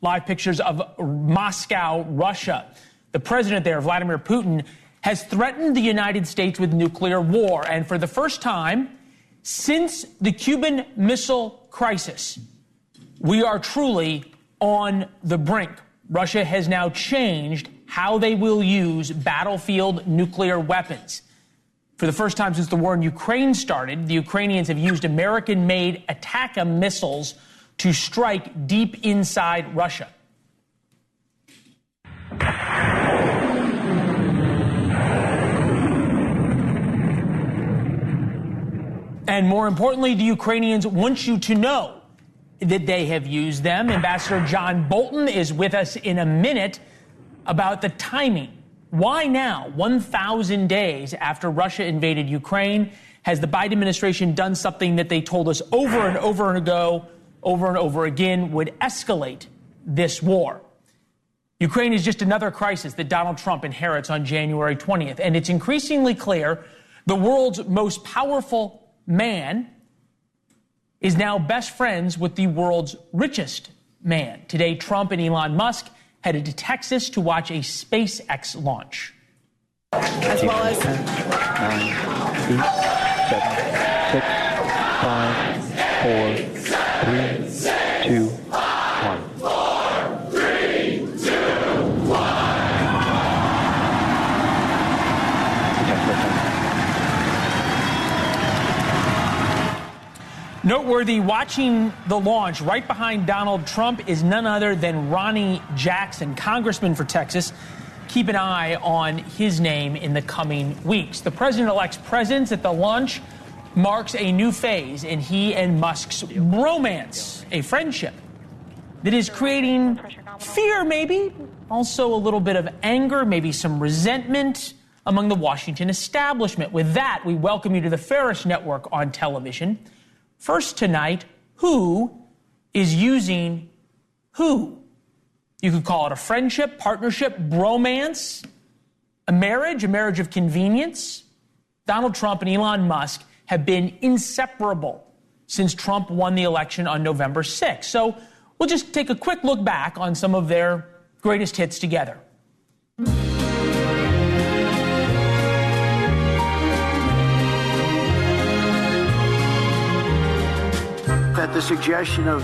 Live pictures of Moscow, Russia. The president there, Vladimir Putin, has threatened the United States with nuclear war. And for the first time since the Cuban Missile Crisis, we are truly on the brink. Russia has now changed how they will use battlefield nuclear weapons. For the first time since the war in Ukraine started, the Ukrainians have used American-made Attack-A missiles to strike deep inside Russia. And more importantly, the Ukrainians want you to know that they have used them. Ambassador John Bolton is with us in a minute about the timing. Why now, 1,000 days after Russia invaded Ukraine? Has the Biden administration done something that they told us over and over again would escalate this war? Ukraine is just another crisis that Donald Trump inherits on January 20th. And it's increasingly clear the world's most powerful man is now best friends with the world's richest man. Today, Trump and Elon Musk headed to Texas to watch a SpaceX launch. As well as 10, 9, 8, 7, 6, 5, 4, 3, 2, 1. 4, 3, 2, 1. Noteworthy, watching the launch right behind Donald Trump is none other than Ronnie Jackson, congressman for Texas. Keep an eye on his name in the coming weeks. The president-elect's presence at the launch marks a new phase in he and Musk's romance, a friendship that is creating fear, maybe, also a little bit of anger, maybe some resentment among the Washington establishment. With that, we welcome you to the Ferris Network on television. First tonight, who is using who? You could call it a friendship, partnership, bromance, a marriage of convenience. Donald Trump and Elon Musk have been inseparable since Trump won the election on November 6th. So we'll just take a quick look back on some of their greatest hits together. At the suggestion of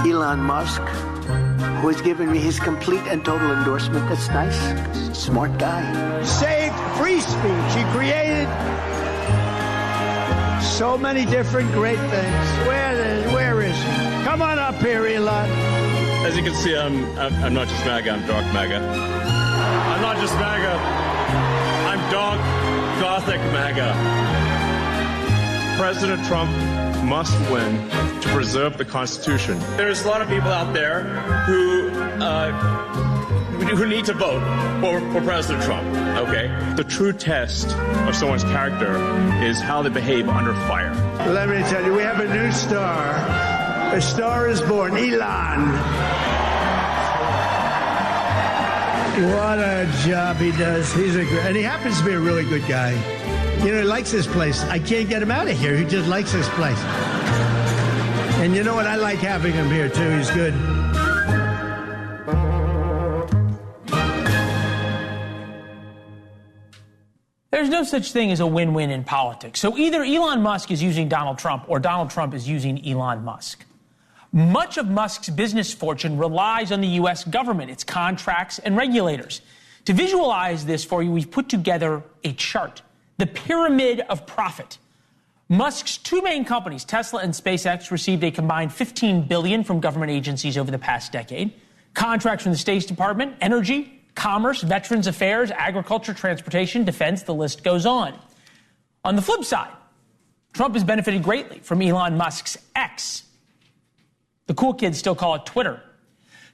Elon Musk, who has given me his complete and total endorsement. That's nice. Smart guy. Saved free speech. He created so many different great things. Where is he? Come on up here, Elon. As you can see, I'm not just MAGA, I'm dark MAGA. I'm not just MAGA, I'm dark Gothic MAGA. President Trump must win to preserve the Constitution. There's a lot of people out there who need to vote for President Trump, okay? The true test of someone's character is how they behave under fire. Let me tell you, we have a new star. A star is born, Elon. What a job he does. And he happens to be a really good guy. You know, he likes this place. I can't get him out of here. He just likes this place. And you know what? I like having him here, too. He's good. There's no such thing as a win-win in politics. So either Elon Musk is using Donald Trump or Donald Trump is using Elon Musk. Much of Musk's business fortune relies on the U.S. government, its contracts and regulators. To visualize this for you, we've put together a chart. The pyramid of profit. Musk's two main companies, Tesla and SpaceX, received a combined $15 billion from government agencies over the past decade. Contracts from the State Department, energy, commerce, veterans affairs, agriculture, transportation, defense, the list goes on. On the flip side, Trump has benefited greatly from Elon Musk's X. The cool kids still call it Twitter.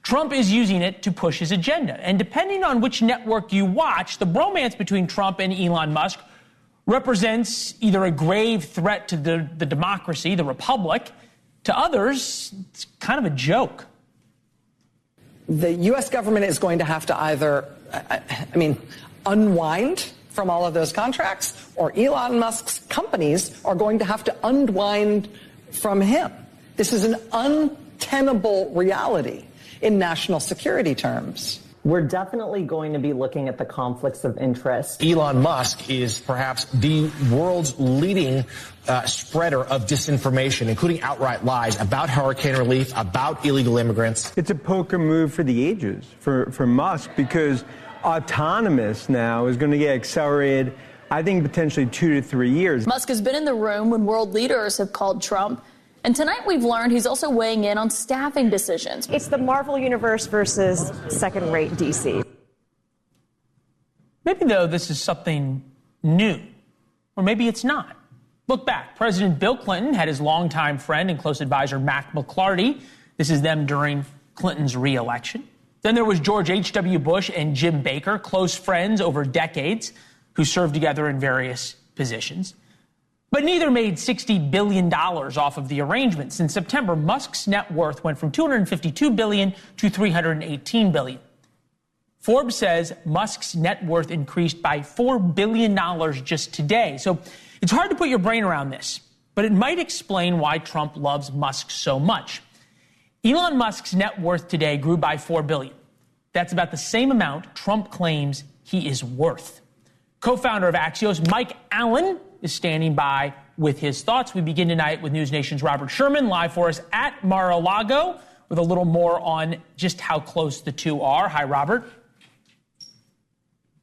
Trump is using it to push his agenda. And depending on which network you watch, the bromance between Trump and Elon Musk represents either a grave threat to the democracy, the republic. To others, it's kind of a joke. The U.S. government is going to have to either, unwind from all of those contracts, or Elon Musk's companies are going to have to unwind from him. This is an tenable reality in national security terms. We're definitely going to be looking at the conflicts of interest. Elon Musk is perhaps the world's leading spreader of disinformation, including outright lies about hurricane relief, about illegal immigrants. It's a poker move for the ages for Musk, because autonomous now is going to get accelerated, I think, potentially 2 to 3 years. Musk has been in the room when world leaders have called Trump. And tonight we've learned he's also weighing in on staffing decisions. It's the Marvel Universe versus second-rate DC. Maybe, though, this is something new, or maybe it's not. Look back. President Bill Clinton had his longtime friend and close advisor, Mac McClarty. This is them during Clinton's re-election. Then there was George H.W. Bush and Jim Baker, close friends over decades, who served together in various positions. But neither made $60 billion off of the arrangements. In September, Musk's net worth went from $252 billion to $318 billion. Forbes says Musk's net worth increased by $4 billion just today. So it's hard to put your brain around this, but it might explain why Trump loves Musk so much. Elon Musk's net worth today grew by $4 billion. That's about the same amount Trump claims he is worth. Co-founder of Axios, Mike Allen, is standing by with his thoughts. We begin tonight with NewsNation's Robert Sherman, live for us at Mar-a-Lago, with a little more on just how close the two are. Hi, Robert.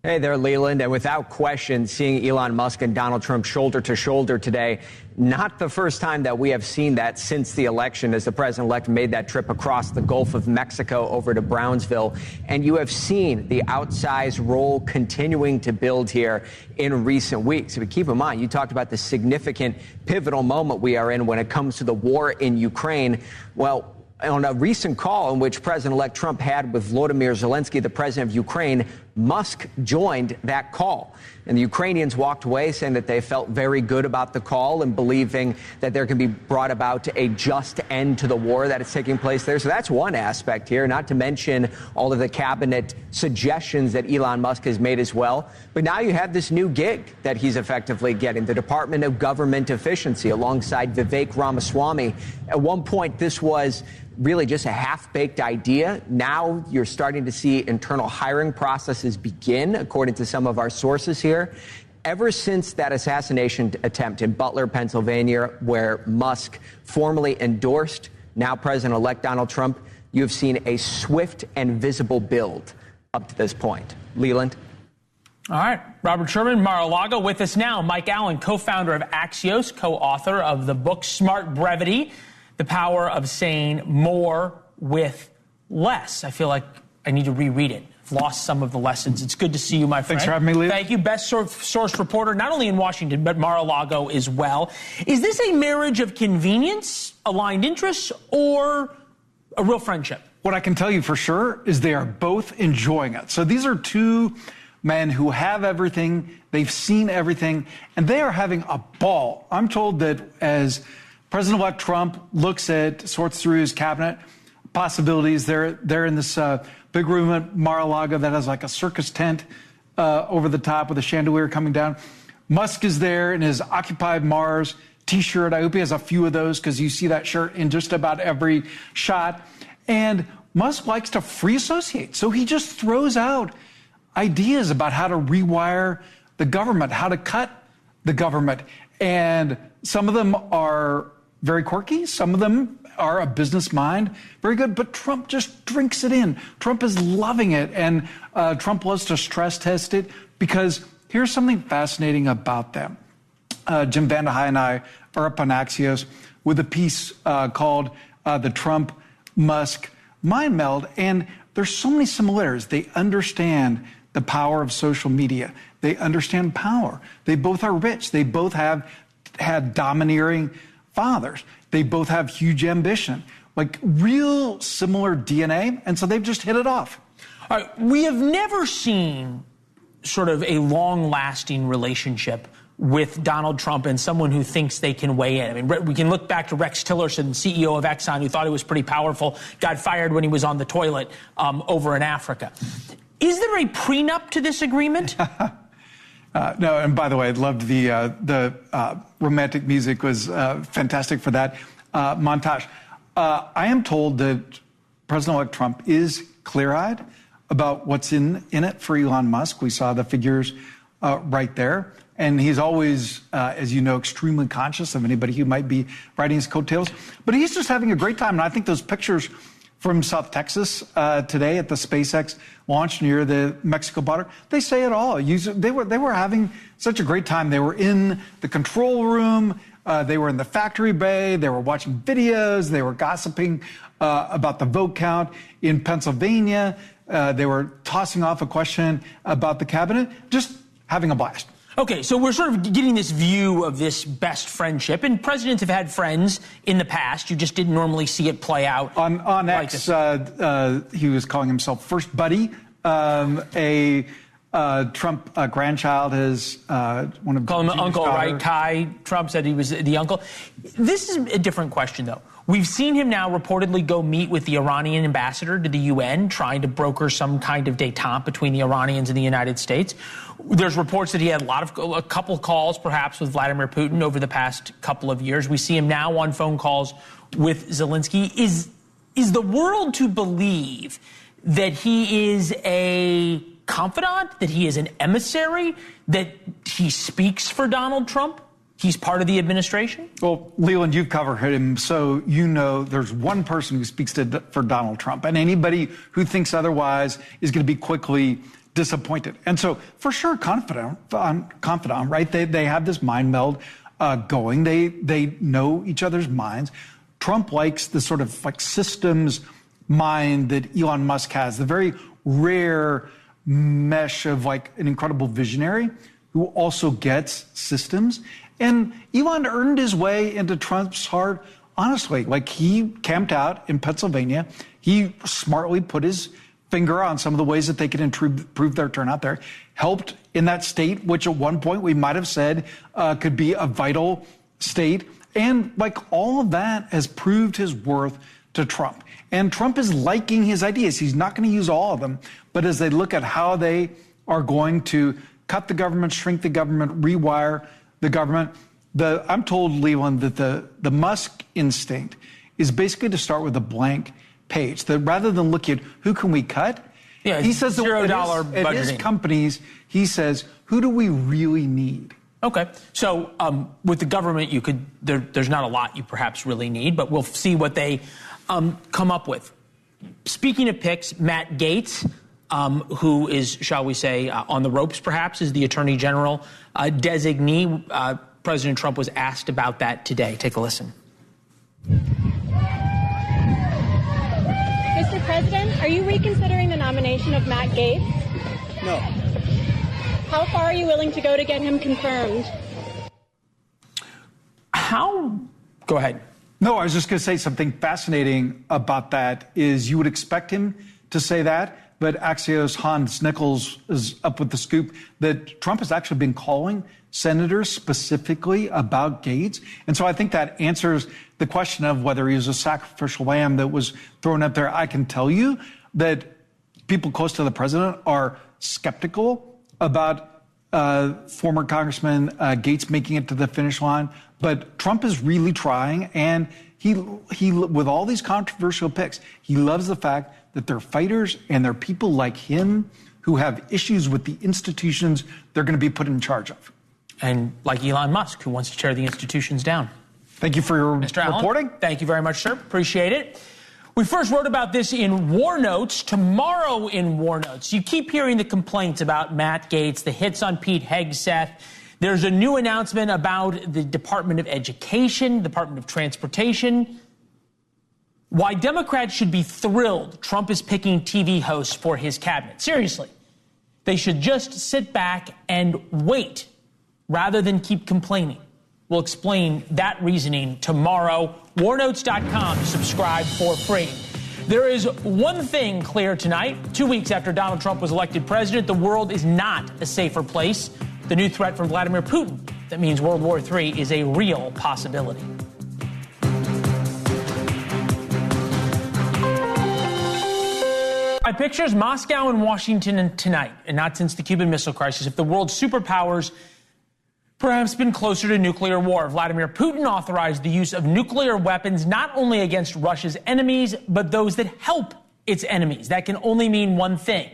Hey there, Leland. And without question, seeing Elon Musk and Donald Trump shoulder to shoulder today, not the first time that we have seen that since the election, as the president-elect made that trip across the Gulf of Mexico over to Brownsville. And you have seen the outsized role continuing to build here in recent weeks. But keep in mind, you talked about the significant pivotal moment we are in when it comes to the war in Ukraine. Well, on a recent call in which President-elect Trump had with Volodymyr Zelensky, the president of Ukraine, Musk joined that call. And the Ukrainians walked away saying that they felt very good about the call and believing that there can be brought about a just end to the war that is taking place there. So that's one aspect here, not to mention all of the cabinet suggestions that Elon Musk has made as well. But now you have this new gig that he's effectively getting, the Department of Government Efficiency, alongside Vivek Ramaswamy. At one point, this was really just a half-baked idea. Now you're starting to see internal hiring processes begin, according to some of our sources here. Ever since that assassination attempt in Butler, Pennsylvania, where Musk formally endorsed now President-elect Donald Trump, you have seen a swift and visible build up to this point. Leland? All right. Robert Sherman, Mar-a-Lago. With us now, Mike Allen, co-founder of Axios, co-author of the book Smart Brevity, The Power of Saying More with Less. I feel like I need to reread it. I've lost some of the lessons. It's good to see you, my friend. Thanks for having me, Lee. Thank you. Best source reporter, not only in Washington, but Mar-a-Lago as well. Is this a marriage of convenience, aligned interests, or a real friendship? What I can tell you for sure is they are both enjoying it. So these are two men who have everything, they've seen everything, and they are having a ball. I'm told that as President-elect Trump sorts through his cabinet possibilities, they're in this big room at Mar-a-Lago that has like a circus tent over the top with a chandelier coming down. Musk is there in his Occupy Mars T-shirt. I hope he has a few of those, because you see that shirt in just about every shot. And Musk likes to free associate, so he just throws out ideas about how to rewire the government, how to cut the government. And some of them are very quirky. Some of them are a business mind, very good. But Trump just drinks it in. Trump is loving it. And Trump loves to stress test it, because here's something fascinating about them. Jim Vandehei and I are up on Axios with a piece called The Trump-Musk Mind Meld. And there's so many similarities. They understand the power of social media. They understand power. They both are rich. They both have had domineering fathers. They both have huge ambition, like real similar DNA. And so they've just hit it off. All right. We have never seen sort of a long-lasting relationship with Donald Trump and someone who thinks they can weigh in. I mean, we can look back to Rex Tillerson, CEO of Exxon, who thought he was pretty powerful, got fired when he was on the toilet over in Africa. Is there a prenup to this agreement? No, and by the way, I loved the romantic music was fantastic for that montage. I am told that President-elect Trump is clear-eyed about what's in it for Elon Musk. We saw the figures right there. And he's always, as you know, extremely conscious of anybody who might be riding his coattails. But he's just having a great time. And I think those pictures from South Texas today at the SpaceX launch near the Mexico border, they say it all. They were having such a great time. They were in the control room. They were in the factory bay. They were watching videos. They were gossiping about the vote count in Pennsylvania. They were tossing off a question about the cabinet, just having a blast. Okay, so we're sort of getting this view of this best friendship, and presidents have had friends in the past. You just didn't normally see it play out. On like X, he was calling himself First Buddy. A Trump grandchild is one of call him uncle, daughter. right? Kai Trump said he was the uncle. This is a different question, though. We've seen him now reportedly go meet with the Iranian ambassador to the UN, trying to broker some kind of détente between the Iranians and the United States. There's reports that he had a couple calls, perhaps, with Vladimir Putin over the past couple of years. We see him now on phone calls with Zelensky. Is the world to believe that he is a confidant, that he is an emissary, that he speaks for Donald Trump? He's part of the administration? Well, Leland, you've covered him, so you know there's one person who speaks for Donald Trump, and anybody who thinks otherwise is going to be quickly disappointed. And so, for sure, confidant, right? They have this mind meld going. They know each other's minds. Trump likes the sort of like systems mind that Elon Musk has, the very rare mesh of like an incredible visionary who also gets systems. And Elon earned his way into Trump's heart, honestly. Like, he camped out in Pennsylvania. He smartly put his finger on some of the ways that they could improve their turnout there. Helped in that state, which at one point we might have said could be a vital state. And like all of that has proved his worth to Trump. And Trump is liking his ideas. He's not going to use all of them. But as they look at how they are going to cut the government, shrink the government, rewire the government, I'm told, Leland, that the Musk instinct is basically to start with a blank page. That rather than look at who can we cut, he says $0 budgeting. At his companies, he sames, who do we really need? Okay, so with the government, there's not a lot you perhaps really need, but we'll see what they come up with. Speaking of picks, Matt Gaetz, who is, shall we say, on the ropes perhaps, is the Attorney General designee. President Trump was asked about that today. Take a listen. Mr. President, are you reconsidering the nomination of Matt Gaetz? No. How far are you willing to go to get him confirmed? Go ahead. No, I was just going to say something fascinating about that is you would expect him to say that, but Axios' Hans Nichols is up with the scoop that Trump has actually been calling senators specifically about Gaetz. And so I think that answers the question of whether he was a sacrificial lamb that was thrown up there. I can tell you that people close to the president are skeptical about former Congressman Gaetz making it to the finish line. But Trump is really trying, and he with all these controversial picks, he loves the fact that they're fighters and they're people like him who have issues with the institutions they're going to be put in charge of. And like Elon Musk, who wants to tear the institutions down. Thank you for your Mr. reporting. Allen, thank you very much, sir. Appreciate it. We first wrote about this in War Notes. Tomorrow in War Notes, you keep hearing the complaints about Matt Gaetz, the hits on Pete Hegseth. There's a new announcement about the Department of Education, Department of Transportation. Why Democrats should be thrilled Trump is picking TV hosts for his cabinet. Seriously, they should just sit back and wait rather than keep complaining. We'll explain that reasoning tomorrow. Warnotes.com to subscribe for free. There is one thing clear tonight. 2 weeks after Donald Trump was elected president, the world is not a safer place. The new threat from Vladimir Putin, that means World War III, is a real possibility. My pictures, Moscow and Washington tonight, and not since the Cuban Missile Crisis. If the world's superpowers perhaps been closer to nuclear war. Vladimir Putin authorized the use of nuclear weapons not only against Russia's enemies, but those that help its enemies. That can only mean one thing: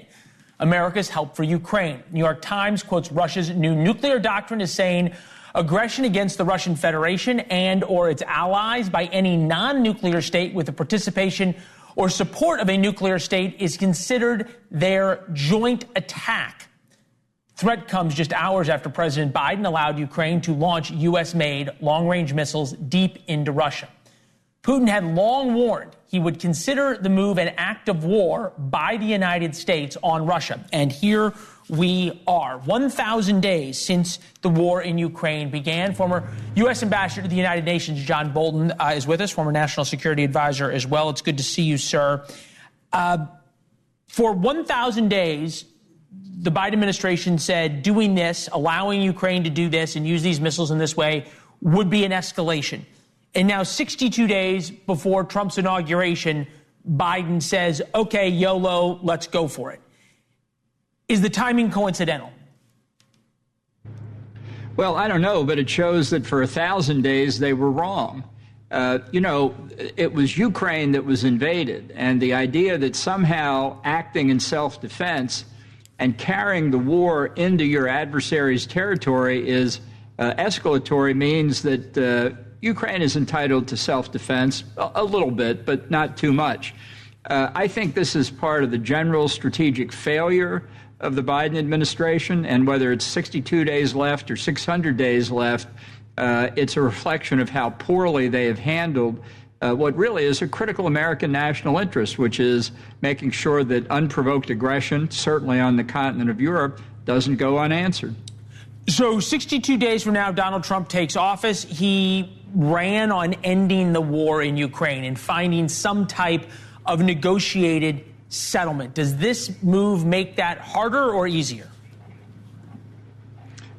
America's help for Ukraine. New York Times quotes Russia's new nuclear doctrine as saying aggression against the Russian Federation and or its allies by any non-nuclear state with the participation or support of a nuclear state is considered their joint attack. Threat comes just hours after President Biden allowed Ukraine to launch U.S.-made long-range missiles deep into Russia. Putin had long warned he would consider the move an act of war by the United States on Russia. And here we are, 1,000 days since the war in Ukraine began. Former U.S. Ambassador to the United Nations, John Bolton, is with us, former National Security Advisor as well. It's good to see you, sir. For 1,000 days, the Biden administration said doing this, allowing Ukraine to do this and use these missiles in this way would be an escalation. And now 62 days before Trump's inauguration, Biden says, okay, YOLO, let's go for it. Is the timing coincidental? Well, I don't know, but it shows that for 1,000 days they were wrong. It was Ukraine that was invaded, and the idea that somehow acting in self-defense and carrying the war into your adversary's territory is escalatory means that Ukraine is entitled to self-defense a little bit, but not too much. I think this is part of the general strategic failure of the Biden administration, and whether it's 62 days left or 600 days left, it's a reflection of how poorly they have handled what really is a critical American national interest, which is making sure that unprovoked aggression, certainly on the continent of Europe, doesn't go unanswered. So 62 days from now, Donald Trump takes office. He ran on ending the war in Ukraine and finding some type of negotiated settlement. Does this move make that harder or easier?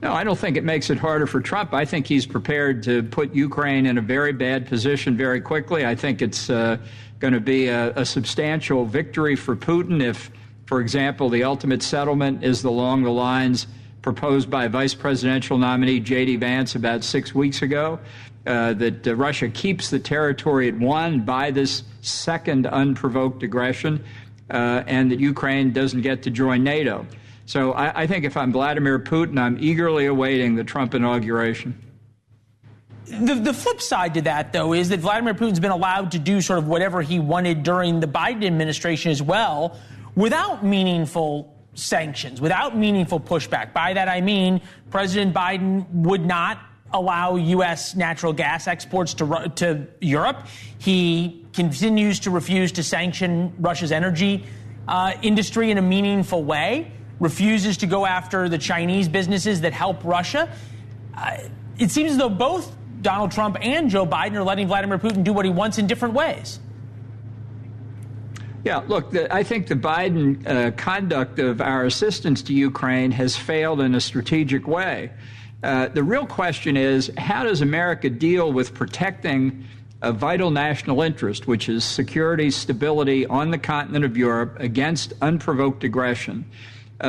No, I don't think it makes it harder for Trump. I think he's prepared to put Ukraine in a very bad position very quickly. I think it's going to be a substantial victory for Putin if, for example, the ultimate settlement is along the lines proposed by Vice Presidential nominee J.D. Vance about 6 weeks ago, that Russia keeps the territory it won by this second unprovoked aggression, and that Ukraine doesn't get to join NATO. So I think if I'm Vladimir Putin, I'm eagerly awaiting the Trump inauguration. The flip side to that, though, is that Vladimir Putin's been allowed to do sort of whatever he wanted during the Biden administration as well, without meaningful sanctions, without meaningful pushback. By that, I mean President Biden would not allow U.S. natural gas exports to Europe. He continues to refuse to sanction Russia's energy industry in a meaningful way, refuses to go after the Chinese businesses that help Russia. It seems as though both Donald Trump and Joe Biden are letting Vladimir Putin do what he wants in different ways. Yeah, look, I think the Biden conduct of our assistance to Ukraine has failed in a strategic way. The real question is, how does America deal with protecting a vital national interest, which is security, stability on the continent of Europe against unprovoked aggression,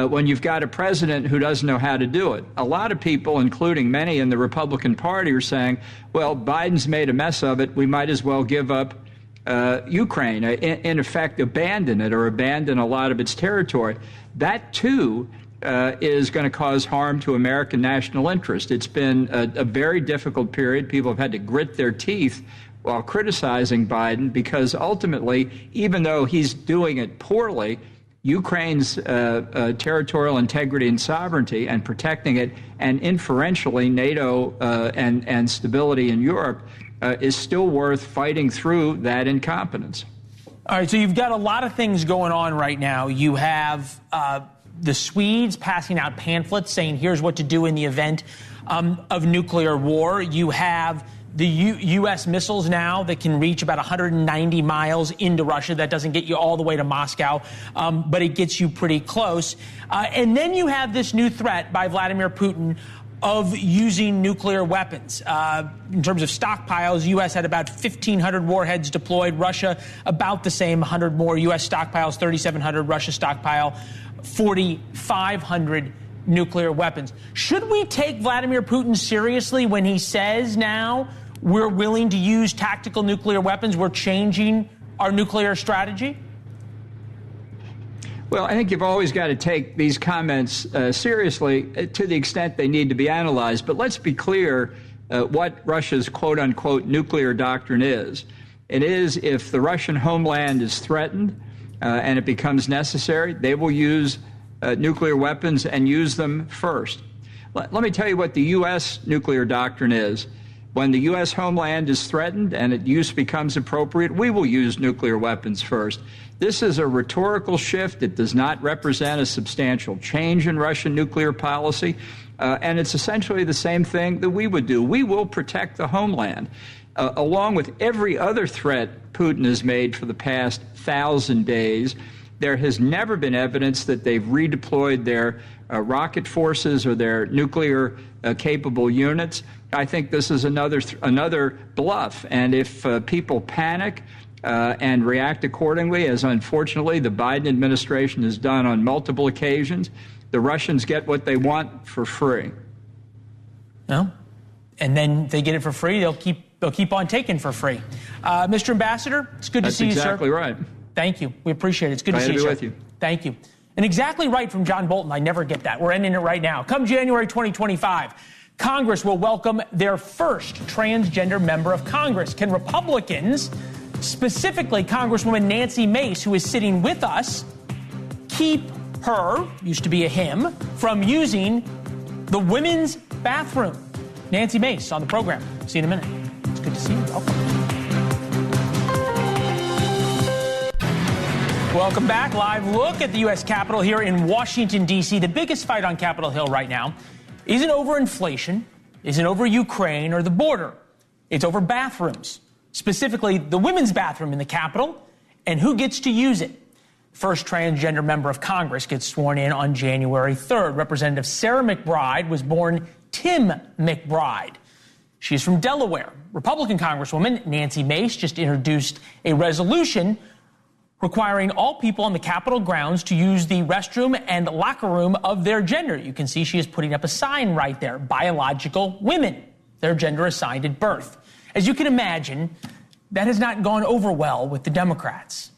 when you've got a president who doesn't know how to do it? A lot of people, including many in the Republican Party, are saying, well, Biden's made a mess of it. We might as well give up Ukraine, in effect, abandon it or abandon a lot of its territory. That, too, is going to cause harm to American national interest. It's been a very difficult period. People have had to grit their teeth while criticizing Biden because ultimately, even though he's doing it poorly, Ukraine's territorial integrity and sovereignty and protecting it, and inferentially NATO and stability in Europe, is still worth fighting through that incompetence. All right, so you've got a lot of things going on right now. You have the Swedes passing out pamphlets saying here's what to do in the event of nuclear war. You have the U.S. missiles now that can reach about 190 miles into Russia. That doesn't get you all the way to Moscow, but it gets you pretty close. And then you have this new threat by Vladimir Putin of using nuclear weapons. In terms of stockpiles, the U.S. had about 1,500 warheads deployed. Russia, about the same, 100 more. U.S. stockpiles, 3,700. Russia stockpile, 4,500 nuclear weapons. Should we take Vladimir Putin seriously when he says now we're willing to use tactical nuclear weapons, we're changing our nuclear strategy? Well, I think you've always got to take these comments seriously to the extent they need to be analyzed. But let's be clear what Russia's quote-unquote nuclear doctrine is. It is if the Russian homeland is threatened and it becomes necessary, they will use nuclear weapons and use them first. Let me tell you what the U.S. nuclear doctrine is. When the U.S. homeland is threatened and its use becomes appropriate, we will use nuclear weapons first. This is a rhetorical shift. It does not represent a substantial change in Russian nuclear policy, and it's essentially the same thing that we would do. We will protect the homeland. Along with every other threat Putin has made for the past 1,000 days, there has never been evidence that they've redeployed their rocket forces or their nuclear capable units. I think this is another bluff. And if people panic and react accordingly, as unfortunately the Biden administration has done on multiple occasions, the Russians get what they want for free. No, and then they get it for free. They'll keep on taking for free. Mr. Ambassador, it's good to see you, sir. That's exactly right. Thank you. We appreciate it. It's good to see you, sir. With you. Thank you. And exactly right from John Bolton. I never get that. We're ending it right now. Come January 2025, Congress will welcome their first transgender member of Congress. Can Republicans, specifically Congresswoman Nancy Mace, who is sitting with us, keep her, used to be a him, from using the women's bathroom? Nancy Mace on the program. See you in a minute. It's good to see you. Welcome. Welcome back. Live look at the U.S. Capitol here in Washington, D.C. The biggest fight on Capitol Hill right now isn't over inflation, isn't over Ukraine or the border. It's over bathrooms, specifically the women's bathroom in the Capitol and who gets to use it. First transgender member of Congress gets sworn in on January 3rd. Representative Sarah McBride was born Tim McBride. She is from Delaware. Republican Congresswoman Nancy Mace just introduced a resolution requiring all people on the Capitol grounds to use the restroom and locker room of their gender. You can see she is putting up a sign right there, biological women, their gender assigned at birth. As you can imagine, that has not gone over well with the Democrats.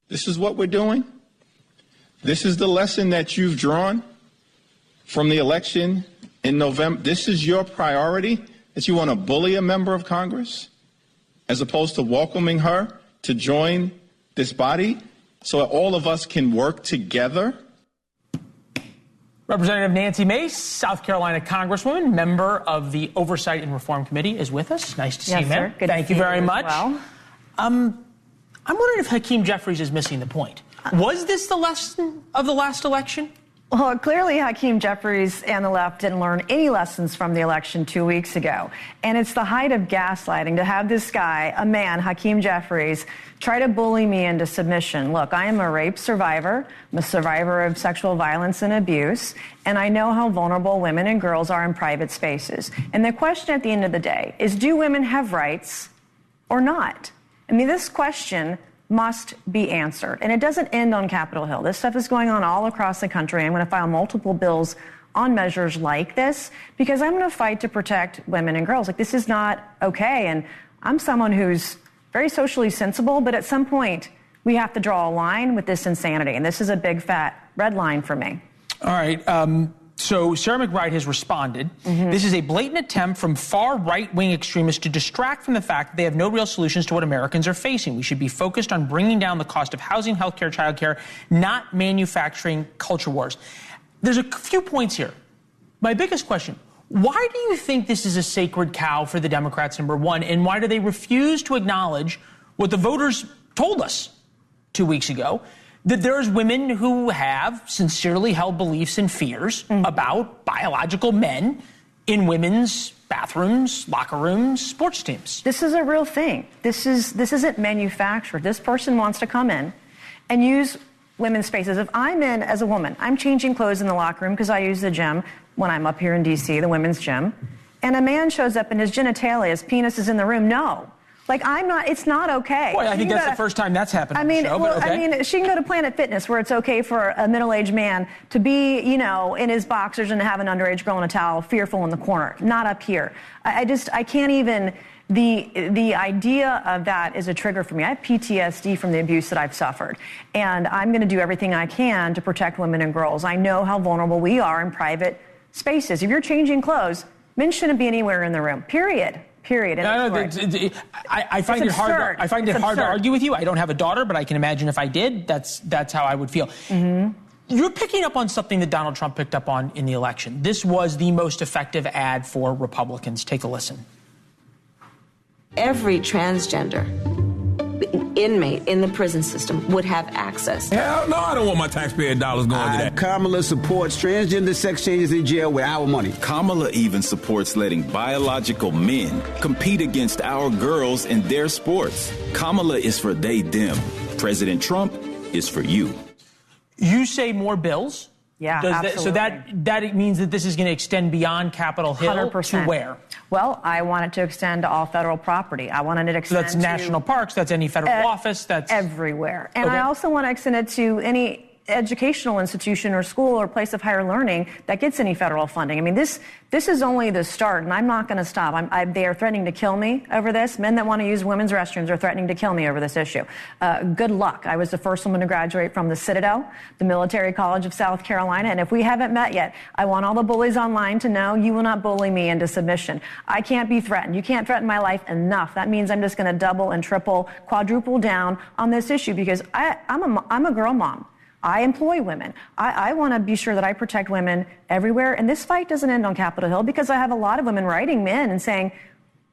This is what we're doing. This is the lesson that you've drawn from the election in November. This is your priority, that you want to bully a member of Congress as opposed to welcoming her to join this body so that all of us can work together. Representative Nancy Mace, South Carolina Congresswoman, member of the Oversight and Reform Committee, is with us. Nice to see you, ma'am. Thank you very much. Well. I'm wondering if Hakeem Jeffries is missing the point. Was this the lesson of the last election? Well, clearly Hakeem Jeffries and the left didn't learn any lessons from the election 2 weeks ago. And it's the height of gaslighting to have this guy, a man, Hakeem Jeffries, try to bully me into submission. Look, I am a rape survivor. I'm a survivor of sexual violence and abuse. And I know how vulnerable women and girls are in private spaces. And the question at the end of the day is, do women have rights or not? I mean, this question must be answered. And it doesn't end on Capitol Hill. This stuff is going on all across the country. I'm going to file multiple bills on measures like this because I'm going to fight to protect women and girls. Like, this is not okay. And I'm someone who's very socially sensible, but at some point we have to draw a line with this insanity. And this is a big, fat red line for me. All right. So Sarah McBride has responded. This is a blatant attempt from far right-wing extremists to distract from the fact that they have no real solutions to what Americans are facing. We should be focused on bringing down the cost of housing, healthcare, childcare, not manufacturing culture wars. There's a few points here. My biggest question, why do you think this is a sacred cow for the Democrats, number one, and why do they refuse to acknowledge what the voters told us 2 weeks ago, that there's women who have sincerely held beliefs and fears about biological men in women's bathrooms, locker rooms, sports teams? This is a real thing. This isn't manufactured. This person wants to come in and use women's spaces. If I'm in as a woman, I'm changing clothes in the locker room because I use the gym when I'm up here in D.C., the women's gym, and a man shows up and his genitalia, his penis is in the room. No. Like, it's not okay. Boy, I think that's the first time that's happened on the show, but okay. I mean, she can go to Planet Fitness where it's okay for a middle-aged man to be, in his boxers and have an underage girl in a towel, fearful in the corner. Not up here. I can't even, the idea of that is a trigger for me. I have PTSD from the abuse that I've suffered. And I'm going to do everything I can to protect women and girls. I know how vulnerable we are in private spaces. If you're changing clothes, men shouldn't be anywhere in the room, period. I find it hard. I find it hard to argue with you. I don't have a daughter, but I can imagine if I did, that's how I would feel. Mm-hmm. You're picking up on something that Donald Trump picked up on in the election. This was the most effective ad for Republicans. Take a listen. Every transgender inmate in the prison system would have access. Hell no, I don't want my taxpayer dollars going to that. Kamala supports transgender sex changes in jail with our money. Kamala even supports letting biological men compete against our girls in their sports. Kamala is for they, them. President Trump is for you. You say more bills? Yeah, absolutely. That means that this is going to extend beyond Capitol Hill 100%. to where? Well, I want it to extend to all federal property. I want it to extend that's national parks, that's any federal office, that's everywhere. And I also want to extend it to any educational institution or school or place of higher learning that gets any federal funding. I mean, this is only the start, and I'm not going to stop. They are threatening to kill me over this. Men that want to use women's restrooms are threatening to kill me over this issue. Good luck. I was the first woman to graduate from the Citadel, the Military College of South Carolina, and if we haven't met yet, I want all the bullies online to know you will not bully me into submission. I can't be threatened. You can't threaten my life enough. That means I'm just going to double and triple, quadruple down on this issue because I'm a girl mom. I employ women. I want to be sure that I protect women everywhere. And this fight doesn't end on Capitol Hill because I have a lot of women writing me in and saying,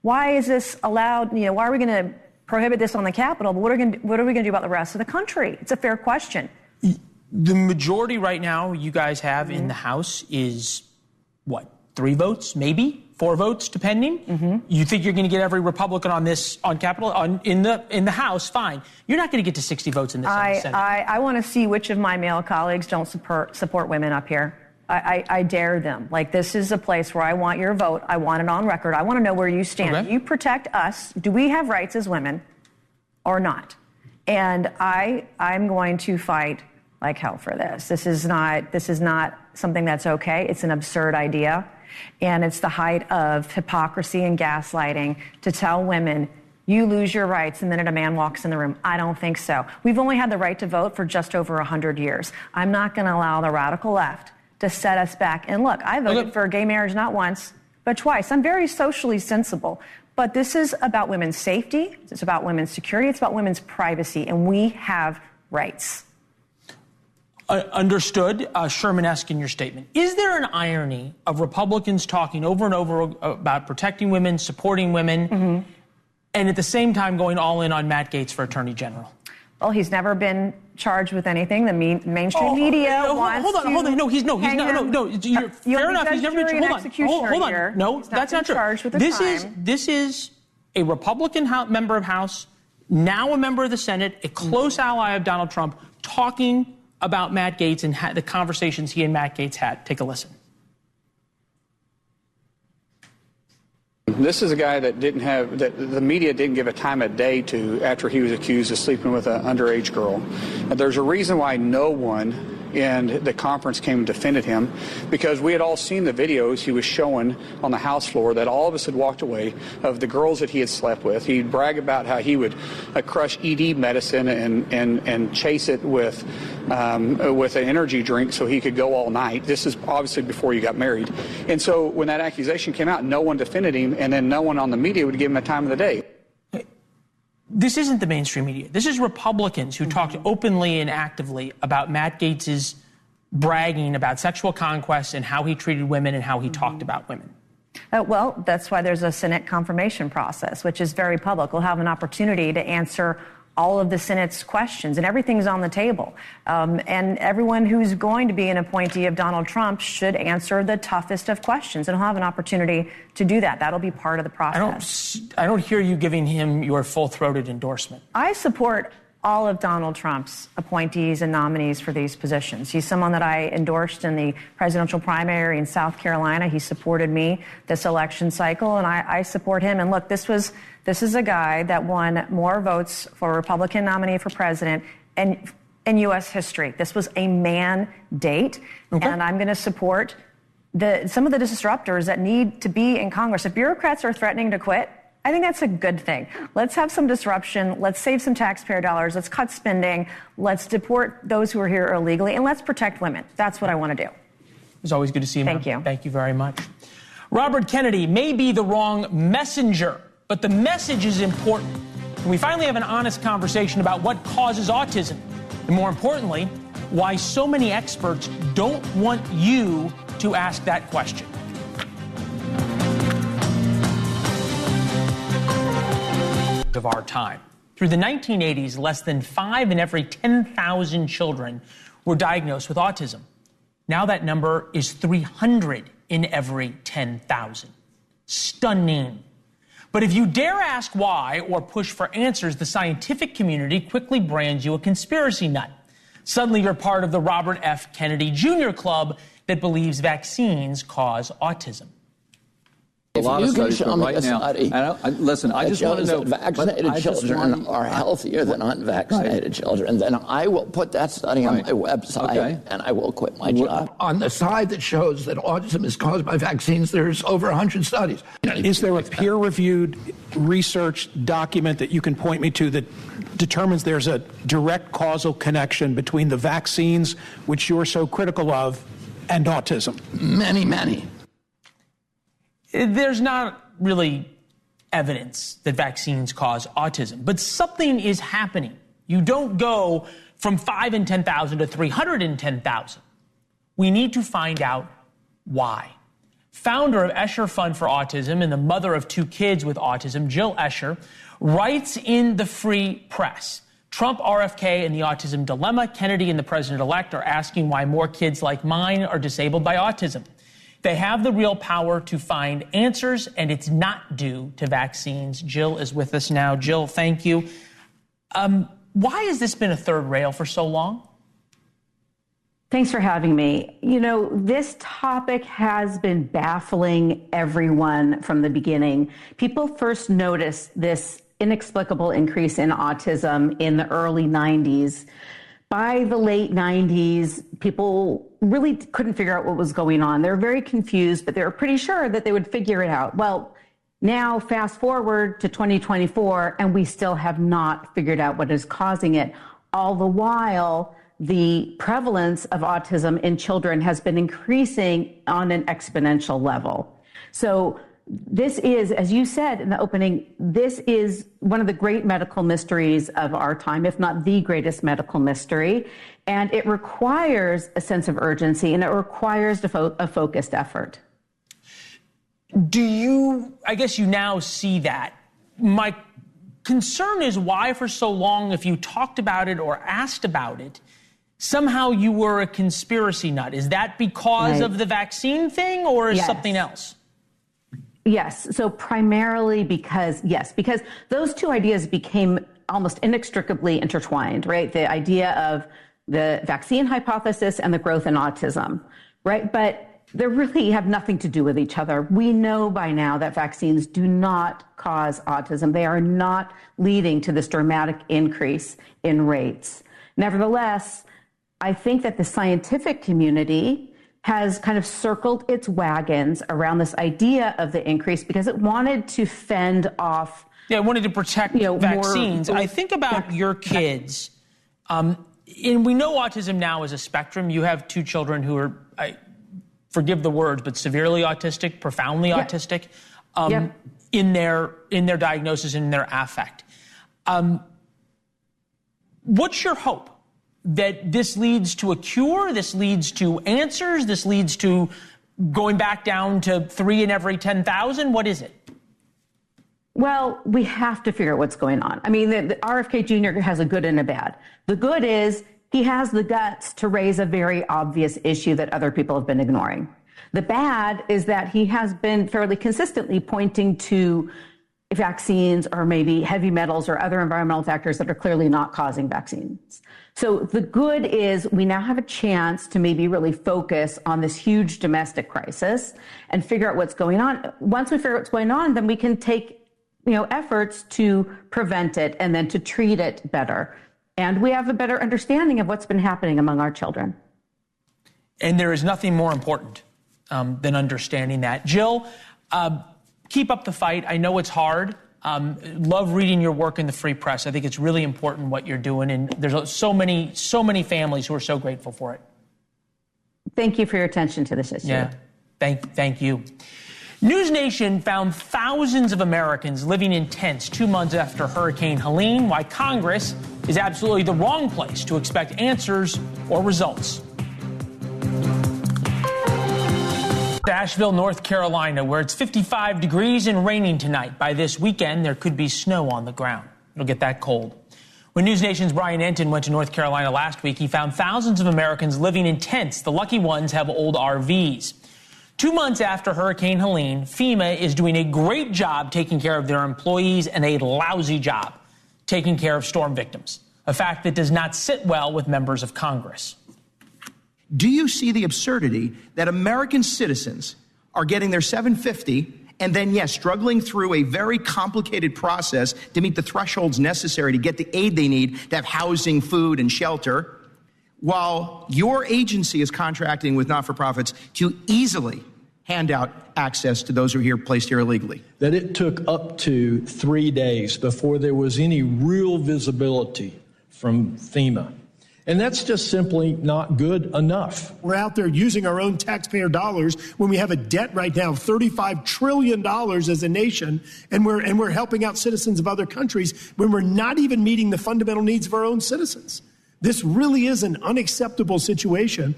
why is this allowed? Why are we going to prohibit this on the Capitol? But what are we going to do about the rest of the country? It's a fair question. The majority right now you guys have in the House is what? 3 votes, maybe 4 votes, depending. Mm-hmm. You think you're going to get every Republican on this on Capitol in the House? Fine. You're not going to get to 60 votes in the Senate. I want to see which of my male colleagues don't support women up here. I dare them. Like, this is a place where I want your vote. I want it on record. I want to know where you stand. Okay. You protect us. Do we have rights as women or not? And I'm going to fight like hell for this. This is not something that's okay. It's an absurd idea. And it's the height of hypocrisy and gaslighting to tell women, you lose your rights the minute a man walks in the room. I don't think so. We've only had the right to vote for just over 100 years. I'm not going to allow the radical left to set us back. And look, I voted for gay marriage not once, but twice. I'm very socially sensible. But this is about women's safety. It's about women's security. It's about women's privacy. And we have rights. Understood. Sherman-esque in your statement. Is there an irony of Republicans talking over and over about protecting women, supporting women, and at the same time going all in on Matt Gaetz for Attorney General? Well, he's never been charged with anything. The mainstream media wants hold on. No, he's not. Fair enough. He's never been. Hold on. No, that's not true. This is a Republican member of House, now a member of the Senate, a close ally of Donald Trump, talking about Matt Gaetz and the conversations he and Matt Gaetz had. Take a listen. This is a guy that the media didn't give a time of day to after he was accused of sleeping with an underage girl. And there's a reason why no one in the conference came and defended him, because we had all seen the videos he was showing on the House floor that all of us had walked away of the girls that he had slept with. He'd brag about how he would crush ED medicine and chase it with an energy drink so he could go all night. This is obviously before you got married. And so when that accusation came out, no one defended him, and then no one on the media would give him a time of the day. This isn't the mainstream media. This is Republicans who talked openly and actively about Matt Gaetz's bragging about sexual conquest and how he treated women and how he talked about women. Well, that's why there's a Senate confirmation process, which is very public. We'll have an opportunity to answer all of the Senate's questions, and everything's on the table. And everyone who's going to be an appointee of Donald Trump should answer the toughest of questions, and he'll have an opportunity to do that. That'll be part of the process. I don't hear you giving him your full-throated endorsement. I support all of Donald Trump's appointees and nominees for these positions. He's someone that I endorsed in the presidential primary in South Carolina. He supported me this election cycle, and I support him. And look, this is a guy that won more votes for a Republican nominee for president in U.S. history. This was a mandate, and I'm going to support some of the disruptors that need to be in Congress. If bureaucrats are threatening to quit, I think that's a good thing. Let's have some disruption. Let's save some taxpayer dollars. Let's cut spending. Let's deport those who are here illegally, and let's protect women. That's what I want to do. It's always good to see you. Thank you. Thank you very much. Robert Kennedy may be the wrong messenger, but the message is important. And we finally have an honest conversation about what causes autism, and more importantly, why so many experts don't want you to ask that question. Of our time. Through the 1980s, less than 5 in every 10,000 children were diagnosed with autism. Now that number is 300 in every 10,000. Stunning. But if you dare ask why or push for answers, the scientific community quickly brands you a conspiracy nut. Suddenly you're part of the Robert F. Kennedy Jr. Club that believes vaccines cause autism. A lot of studies right now. Listen, I just want to know. Vaccinated children are healthier than unvaccinated children. Then I will put that study on my website, and I will quit my job. On the side that shows that autism is caused by vaccines, there's over 100 studies. Is there a peer-reviewed research document that you can point me to that determines there's a direct causal connection between the vaccines, which you're so critical of, and autism? Many. There's not really evidence that vaccines cause autism, but something is happening. You don't go from 5 in 10,000 to 300 in 10,000. We need to find out why. Founder of Escher Fund for Autism and the mother of 2 kids with autism, Jill Escher, writes in the Free Press, Trump, RFK, and the autism dilemma. Kennedy and the president-elect are asking why more kids like mine are disabled by autism. They have the real power to find answers, and it's not due to vaccines. Jill is with us now. Jill, thank you. Why has this been a third rail for so long? Thanks for having me. You know, this topic has been baffling everyone from the beginning. People first noticed this inexplicable increase in autism in the early 90s. By the late 90s, people really couldn't figure out what was going on. They were very confused, but they were pretty sure that they would figure it out. Well, now fast forward to 2024, and we still have not figured out what is causing it. All the while, the prevalence of autism in children has been increasing on an exponential level. So this is, as you said in the opening, this is one of the great medical mysteries of our time, if not the greatest medical mystery. And it requires a sense of urgency, and it requires a focused effort. I guess you now see that. My concern is why for so long, if you talked about it or asked about it, somehow you were a conspiracy nut. Is that because of the vaccine thing, or is something else? Yes. So primarily because those two ideas became almost inextricably intertwined, right? The idea of the vaccine hypothesis and the growth in autism, right? But they really have nothing to do with each other. We know by now that vaccines do not cause autism. They are not leading to this dramatic increase in rates. Nevertheless, I think that the scientific community has kind of circled its wagons around this idea of the increase because it wanted to fend off. Yeah, it wanted to protect vaccines. I think about your kids. And we know autism now is a spectrum. You have 2 children who are, forgive the words, but severely autistic, profoundly autistic, in their diagnosis and in their affect. What's your hope? That this leads to a cure, this leads to answers, this leads to going back down to 3 in every 10,000? What is it? Well, we have to figure out what's going on. I mean, the RFK Jr. has a good and a bad. The good is he has the guts to raise a very obvious issue that other people have been ignoring. The bad is that he has been fairly consistently pointing to vaccines or maybe heavy metals or other environmental factors that are clearly not causing vaccines. So the good is we now have a chance to maybe really focus on this huge domestic crisis and figure out what's going on. Once we figure out what's going on, then we can take efforts to prevent it and then to treat it better. And we have a better understanding of what's been happening among our children. And there is nothing more important than understanding that. Jill, keep up the fight. I know it's hard. Love reading your work in the Free Press. I think it's really important what you're doing. And there's so many families who are so grateful for it. Thank you for your attention to this issue. Yeah, thank you. NewsNation found thousands of Americans living in tents 2 months after Hurricane Helene, why Congress is absolutely the wrong place to expect answers or results. Asheville, North Carolina, where it's 55 degrees and raining tonight. By this weekend, there could be snow on the ground. It'll get that cold. When NewsNation's Brian Enton went to North Carolina last week, he found thousands of Americans living in tents. The lucky ones have old RVs. 2 months after Hurricane Helene, FEMA is doing a great job taking care of their employees and a lousy job taking care of storm victims, a fact that does not sit well with members of Congress. Do you see the absurdity that American citizens are getting their $750 and then, yes, struggling through a very complicated process to meet the thresholds necessary to get the aid they need to have housing, food, and shelter, while your agency is contracting with not-for-profits to easily hand out access to those who are here placed here illegally? That it took up to 3 days before there was any real visibility from FEMA. And that's just simply not good enough. We're out there using our own taxpayer dollars when we have a debt right now of $35 trillion as a nation, and we're helping out citizens of other countries when we're not even meeting the fundamental needs of our own citizens. This really is an unacceptable situation.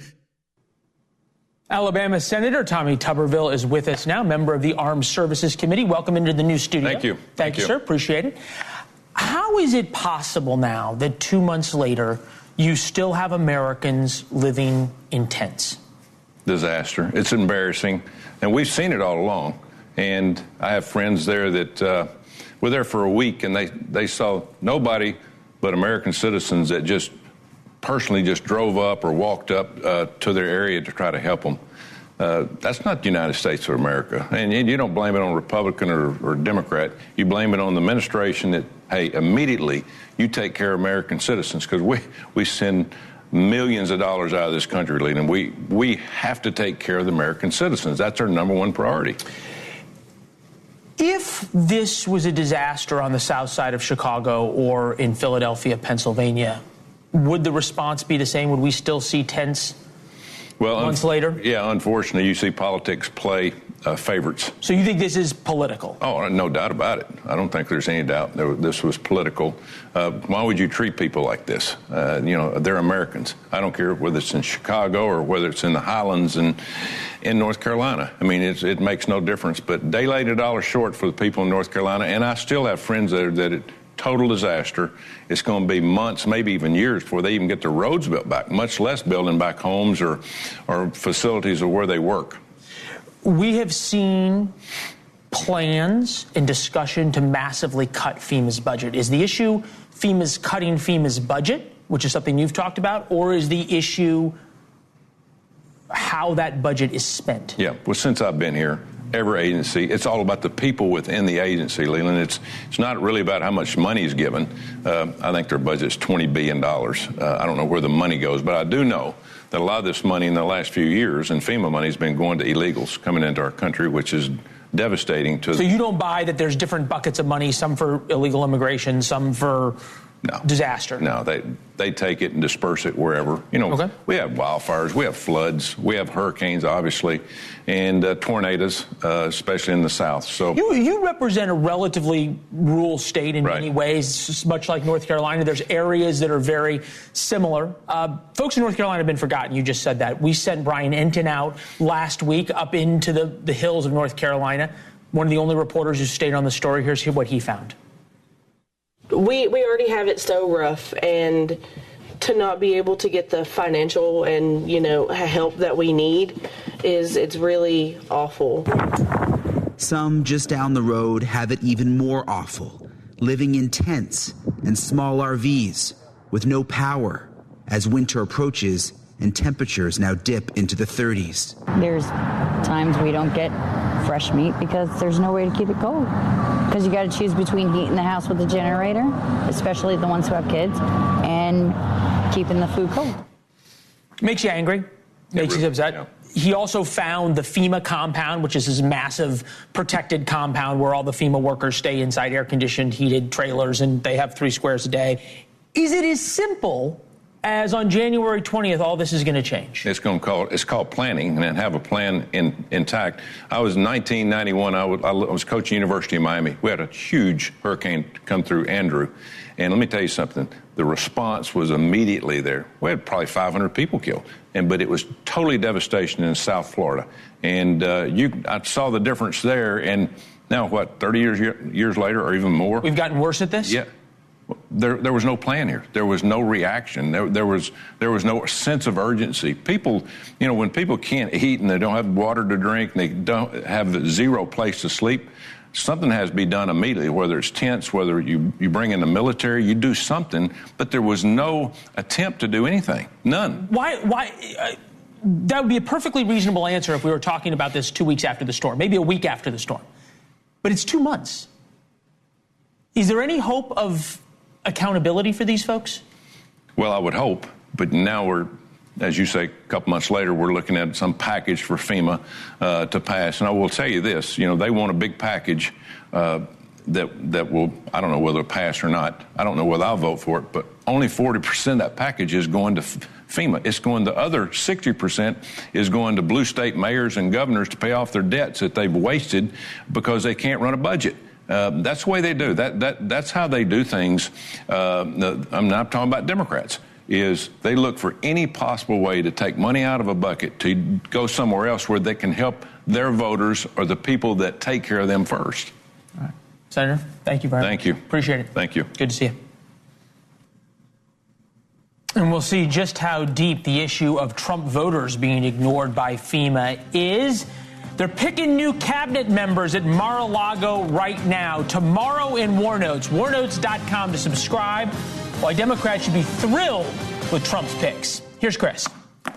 Alabama Senator Tommy Tuberville is with us now, member of the Armed Services Committee. Welcome into the new studio. Thank you. Thank you, sir. Appreciate it. How is it possible now that 2 months later, you still have Americans living in tents? Disaster. It's embarrassing. And we've seen it all along. And I have friends there that were there for a week, and they saw nobody but American citizens that just personally just drove up or walked up to their area to try to help them. That's not the United States of America. And you don't blame it on Republican or Democrat. You blame it on the administration that, hey, immediately you take care of American citizens, because we send millions of dollars out of this country, Leland. We have to take care of the American citizens. That's our number one priority. If this was a disaster on the south side of Chicago or in Philadelphia, Pennsylvania, would the response be the same? Would we still see tents months later? Yeah, unfortunately, you see politics play favorites. So you think this is political? Oh, no doubt about it. I don't think there's any doubt this was political. Why would you treat people like this? They're Americans. I don't care whether it's in Chicago or whether it's in the Highlands and in North Carolina. I mean, it makes no difference. But day late, a dollar short for the people in North Carolina. And I still have friends there that it total disaster. It's going to be months, maybe even years, before they even get their roads built back, much less building back homes or facilities of where they work. We have seen plans and discussion to massively cut FEMA's budget. Is the issue FEMA's cutting FEMA's budget, which is something you've talked about, or is the issue how that budget is spent? Yeah, well, since I've been here, every agency, it's all about the people within the agency, Leland. It's not really about how much money is given. I think their budget's $20 billion. I don't know where the money goes, but I do know that a lot of this money in the last few years, and FEMA money, has been going to illegals coming into our country, which is devastating to... So you don't buy that there's different buckets of money, some for illegal immigration, some for disaster? No, they take it and disperse it wherever. Okay. We have wildfires, we have floods, we have hurricanes, obviously, and tornadoes, especially in the South. So you represent a relatively rural state in many ways, much like North Carolina. There's areas that are very similar. Folks in North Carolina have been forgotten. You just said that. We sent Brian Enton out last week up into the hills of North Carolina. One of the only reporters who stayed on the story. Here's what he found. We already have it so rough, and to not be able to get the financial and, help that we need it's really awful. Some just down the road have it even more awful, living in tents and small RVs with no power as winter approaches and temperatures now dip into the 30s. There's times we don't get fresh meat because there's no way to keep it cold. Because you got to choose between heating the house with a generator, especially the ones who have kids, and keeping the food cold. Makes you angry, makes you upset. Yeah. He also found the FEMA compound, which is this massive protected compound where all the FEMA workers stay inside air-conditioned, heated trailers, and they have 3 squares a day. Is it as simple as on January 20th, all this is going to change? It's called planning and have a plan intact. I was in 1991. I was coaching University of Miami. We had a huge hurricane come through, Andrew. And let me tell you something. The response was immediately there. We had probably 500 people killed. But it was totally devastation in South Florida. And I saw the difference there. And now, 30 years later or even more? We've gotten worse at this? Yeah. There was no plan here. There was no reaction. There was no sense of urgency. People, when people can't eat and they don't have water to drink and they don't have zero place to sleep, something has to be done immediately, whether it's tents, whether you bring in the military, you do something. But there was no attempt to do anything. None. Why? That would be a perfectly reasonable answer if we were talking about this 2 weeks after the storm, maybe a week after the storm. But it's 2 months. Is there any hope of accountability for these folks? Well, I would hope, but now we're, as you say, a couple months later, we're looking at some package for FEMA to pass. And I will tell you this, they want a big package that will, I don't know whether it'll pass or not. I don't know whether I'll vote for it, but only 40% of that package is going to FEMA. It's going, the other 60% is going to blue state mayors and governors to pay off their debts that they've wasted because they can't run a budget. That's the way they do. That's how they do things. I'm not talking about Democrats. Is they look for any possible way to take money out of a bucket to go somewhere else where they can help their voters or the people that take care of them first. All right. Senator, thank you very much. Thank you. Appreciate it. Thank you. Good to see you. And we'll see just how deep the issue of Trump voters being ignored by FEMA is. They're picking new cabinet members at Mar-a-Lago right now. Tomorrow in War Notes, warnotes.com to subscribe. Why Democrats should be thrilled with Trump's picks. Here's Chris.